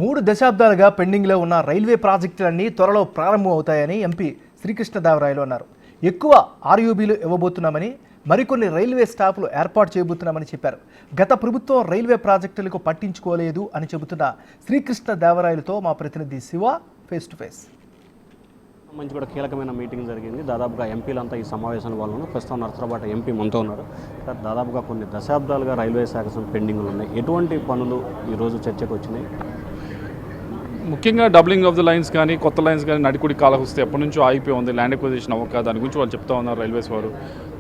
3 దశాబ్దాలుగా పెండింగ్లో ఉన్న రైల్వే ప్రాజెక్టులన్నీ త్వరలో ప్రారంభమవుతాయని ఎంపీ శ్రీకృష్ణదేవరాయలు అన్నారు. ఎక్కువ ఆర్యూబీలు ఇవ్వబోతున్నామని, మరికొన్ని రైల్వే స్టాఫ్లు ఏర్పాటు చేయబోతున్నామని చెప్పారు. గత ప్రభుత్వం రైల్వే ప్రాజెక్టులకు పట్టించుకోలేదు అని చెబుతున్న శ్రీకృష్ణదేవరాయలతో మా ప్రతినిధి శివ ఫేస్ టు ఫేస్. మంచి కూడా కీలకమైన మీటింగ్ జరిగింది. దాదాపుగా ఎంపీలంతా ఈ సమావేశానికి వాళ్ళు ప్రస్తుతం నర్సరాబాట ఎంపీ మనతో ఉన్నారు. దాదాపుగా కొన్ని దశాబ్దాలుగా రైల్వే శాఖ పెండింగ్లు ఉన్నాయి. ఎటువంటి పనులు ఈరోజు చర్చకు వచ్చినాయి? ముఖ్యంగా డబ్లింగ్ ఆఫ్ ద లైన్స్ కానీ కొత్త లైన్స్ కానీ నడికుడి కాలకు వస్తే ఎప్పటి నుంచో ఆగిపోయి ఉంది. ల్యాండ్ ఎక్విజిషన్ అవ్వక దాని గురించి వాళ్ళు చెప్తా ఉన్నారు. రైల్వేస్ వారు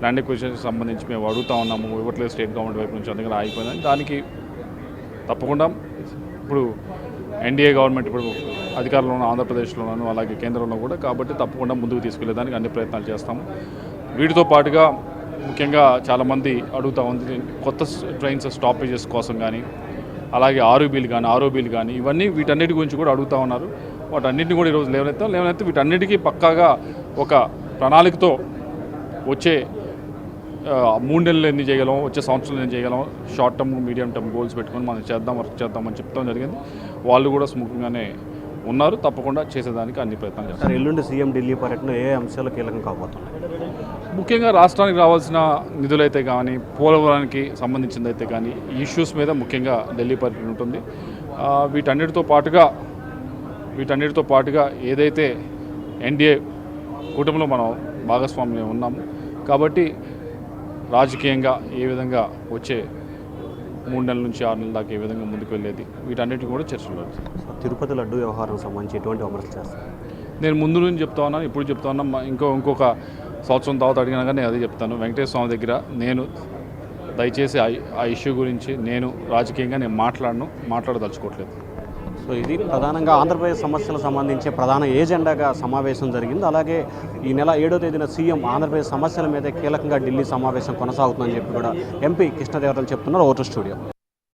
ల్యాండ్ ఎక్విజిషన్కి సంబంధించి మేము అడుగుతా ఉన్నాము, ఇవ్వట్లేదు స్టేట్ గవర్నమెంట్ వైపు నుంచి, అందుకని ఆగిపోయిందని. దానికి తప్పకుండా ఇప్పుడు ఎన్డీఏ గవర్నమెంట్ ఇప్పుడు అధికారంలో ఉన్న ఆంధ్రప్రదేశ్లోనూ అలాగే కేంద్రంలో కూడా, కాబట్టి తప్పకుండా ముందుకు తీసుకెళ్లేదానికి అన్ని ప్రయత్నాలు చేస్తాము. వీటితో పాటుగా ముఖ్యంగా చాలామంది అడుగుతూ ఉంది కొత్త ట్రైన్స్ స్టాపేజెస్ కోసం కానీ, అలాగే ఆర్ఓబీలు కానీ ఇవన్నీ వీటన్నిటి గురించి కూడా అడుగుతూ ఉన్నారు. వాటన్నిటిని కూడా ఈరోజు లేవనెత్తి వీటన్నిటికీ పక్కాగా ఒక ప్రణాళికతో వచ్చే 3 నెలలు ఎన్ని చేయగలం, వచ్చే సంవత్సరాలు ఎన్ని చేయగలం, short term medium term goals పెట్టుకొని మనం వర్క్ చేద్దామని చెప్తాం జరిగింది. వాళ్ళు కూడా స్మూత్గానే ఉన్నారు. తప్పకుండా చేసేదానికి అన్ని ప్రయత్నాలు చేస్తారు. ఎల్లుండి సీఎం ఢిల్లీ పర్యటన ఏ అంశాలు కీలకం కాబోతున్నాయి? ముఖ్యంగా రాష్ట్రానికి రావాల్సిన నిధులైతే కానీ, పోలవరానికి సంబంధించిందైతే కానీ ఈ ఇష్యూస్ మీద ముఖ్యంగా ఢిల్లీ పర్యటన ఉంటుంది. వీటన్నిటితో పాటుగా ఏదైతే ఎన్డీఏ కూటమిలో మనం భాగస్వామ్యం ఉన్నాము కాబట్టి రాజకీయంగా ఏ విధంగా వచ్చే 3 నెలల నుంచి 6 నెలల దాకా ఏ విధంగా ముందుకు వెళ్ళేది, వీటన్నిటిని కూడా చర్చలు. తిరుపతి లడ్డు వ్యవహారం సంబంధించి ఎటువంటి విమర్శలు చేస్తారు? నేను ముందు నుంచి చెప్తా ఉన్నాను, ఇప్పుడు చెప్తా ఉన్నా, ఇంకొక సంవత్సరం తర్వాత అడిగినా కానీ అదే చెప్తాను. వెంకటేశ్వర స్వామి దగ్గర నేను దయచేసి ఆ ఇష్యూ గురించి నేను రాజకీయంగా మాట్లాడదలుచుకోవట్లేదు. సో ఇది ప్రధానంగా ఆంధ్రప్రదేశ్ సమస్యలకు సంబంధించి ప్రధాన ఏజెండాగా సమావేశం జరిగింది. అలాగే ఈ నెల 7వ తేదీన సీఎం ఆంధ్రప్రదేశ్ సమస్యల మీద కీలకంగా ఢిల్లీ సమావేశం కొనసాగుతుందని చెప్పి కూడా ఎంపీ కృష్ణదేవరాయలు చెప్తున్నారు. Voter studio.